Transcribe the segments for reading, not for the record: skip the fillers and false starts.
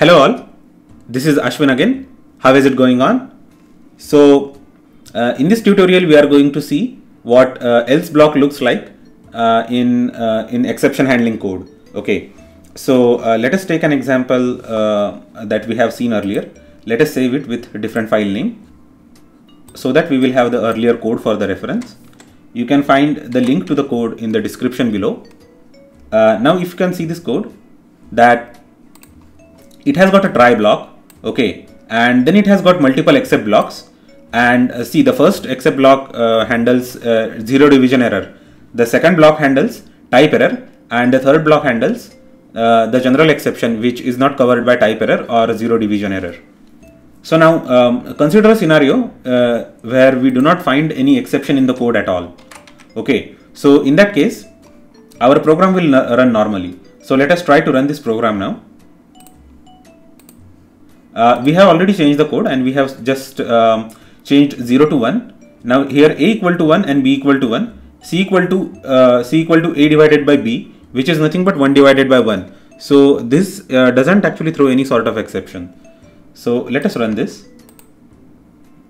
Hello all, this is Ashwin again. How is it going on? So in this tutorial we are going to see what else block looks like in exception handling code. Okay, so let us take an example that we have seen earlier. Let us save it with a different file name so that we will have the earlier code for the reference. You can find the link to the code in the description below. Now if you can see this code, that it has got a try block, okay, and then it has got multiple except blocks. And see, the first except block handles zero division error, the second block handles type error, and the third block handles the general exception which is not covered by type error or zero division error. So now consider a scenario where we do not find any exception in the code at all. Okay, so in that case our program will run normally. So let us try to run this program now. We have already changed the code and we have just changed 0 to 1. Now here a equal to 1 and b equal to 1, c equal to a divided by b, which is nothing but 1 divided by 1. So this doesn't actually throw any sort of exception. So let us run this.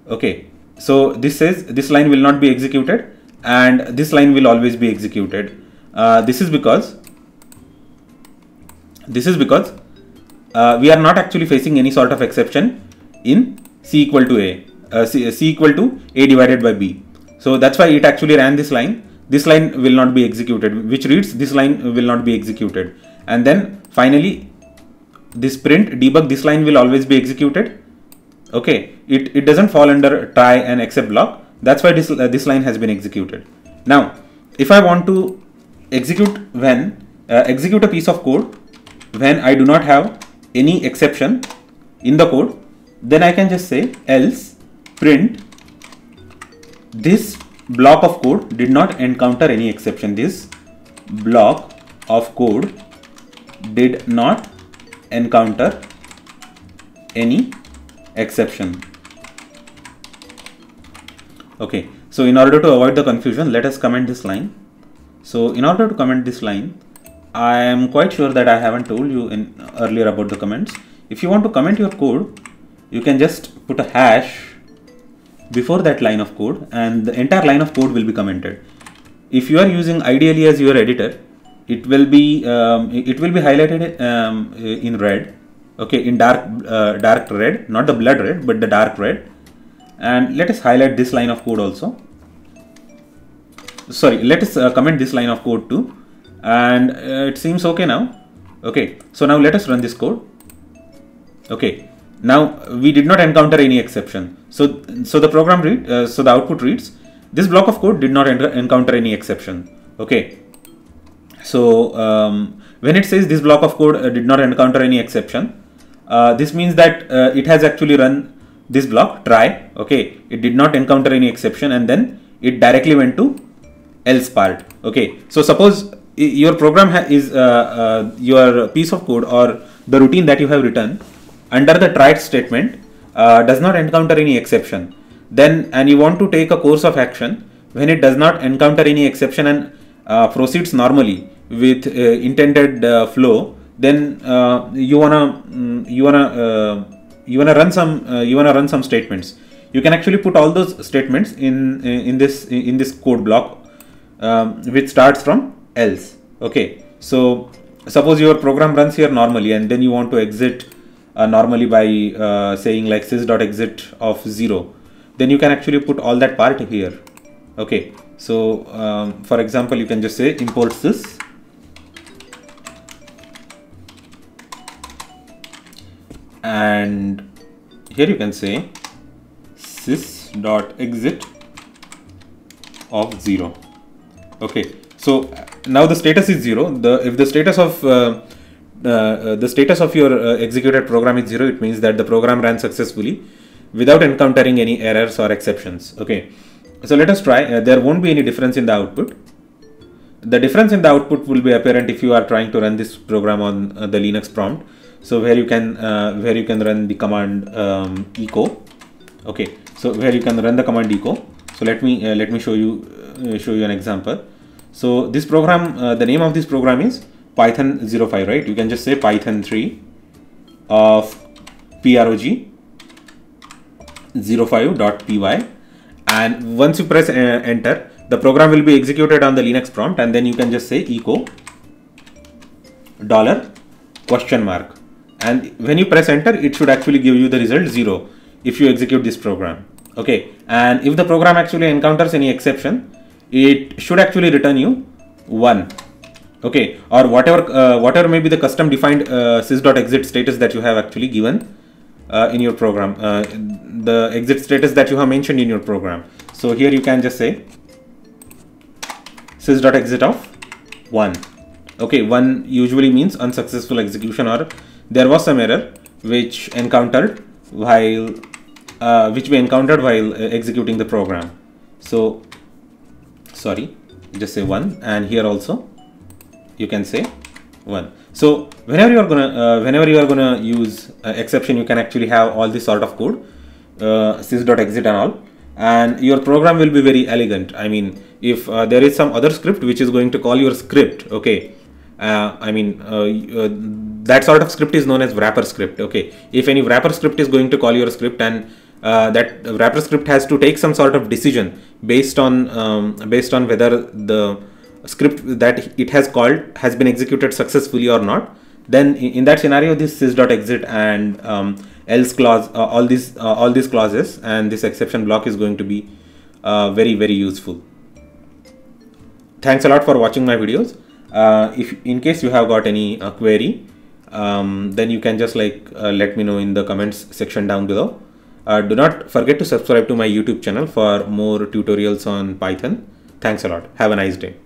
Okay, so this says this line will not be executed and this line will always be executed. This is because we are not actually facing any sort of exception in c equal to a, c equal to a divided by b. So that's why it actually ran this line. This line will not be executed, which reads this line will not be executed. And then finally this print debug, this line will always be executed. Okay, it doesn't fall under try and except block. That's why this line has been executed. Now if I want to execute a piece of code when I do not have any exception in the code, then I can just say else print this block of code did not encounter any exception. This block of code did not encounter any exception. Okay, so in order to avoid the confusion, let us comment this line. So in order to comment this line, I am quite sure that I haven't told you earlier about the comments. If you want to comment your code, you can just put a hash before that line of code and the entire line of code will be commented. If you are using IDLE as your editor, it will be highlighted in red, okay, in dark red, not the blood red but the dark red. And let us highlight this line of code also. Sorry, let us comment this line of code too. And it seems okay now. Okay, so now let us run this code. Okay, now we did not encounter any exception. So the program read, so the output reads, this block of code did not encounter any exception. Okay, so when it says this block of code did not encounter any exception, this means that it has actually run this block try. Okay, it did not encounter any exception and then it directly went to else part. Okay, so suppose your program is your piece of code or the routine that you have written under the try statement does not encounter any exception, then and you want to take a course of action when it does not encounter any exception and proceeds normally with intended flow, then you wanna run some statements. You can actually put all those statements in this code block which starts from else. Okay, so suppose your program runs here normally and then you want to exit normally by saying like sys.exit of 0, then you can actually put all that part here. Okay, so for example you can just say import sys and here you can say sys.exit of 0. Okay, so now the status is 0. If the status of your executed program is 0, it means that the program ran successfully without encountering any errors or exceptions. Okay, so let us try. There won't be any difference in the output. The difference in the output will be apparent if you are trying to run this program on the Linux prompt. So where you can run the command echo. Okay, so where you can run the command echo. So let me show you an example. So this program, the name of this program is Python 05, right? You can just say Python 3 of prog05.py, and once you press enter, the program will be executed on the Linux prompt, and then you can just say echo $? And when you press enter, it should actually give you the result 0 if you execute this program. Okay, and if the program actually encounters any exception, it should actually return you 1. Okay, or whatever may be the custom defined sys.exit status that you have actually given in your program, the exit status that you have mentioned in your program. So here you can just say sys.exit of 1. Okay, 1 usually means unsuccessful execution, or there was some error which we encountered while executing the program. So sorry, just say 1, and here also you can say 1. So whenever you are gonna use exception, you can actually have all this sort of code, sys.exit and all, and your program will be very elegant. I mean, if there is some other script which is going to call your script, okay, that sort of script is known as wrapper script. Okay, if any wrapper script is going to call your script, and that wrapper script has to take some sort of decision based on whether the script that it has called has been executed successfully or not, then in that scenario, this sys.exit and else clause, all these clauses and this exception block is going to be very, very useful. Thanks a lot for watching my videos. If in case you have got any query, then you can just let me know in the comments section down below. Do not forget to subscribe to my YouTube channel for more tutorials on Python. Thanks a lot. Have a nice day.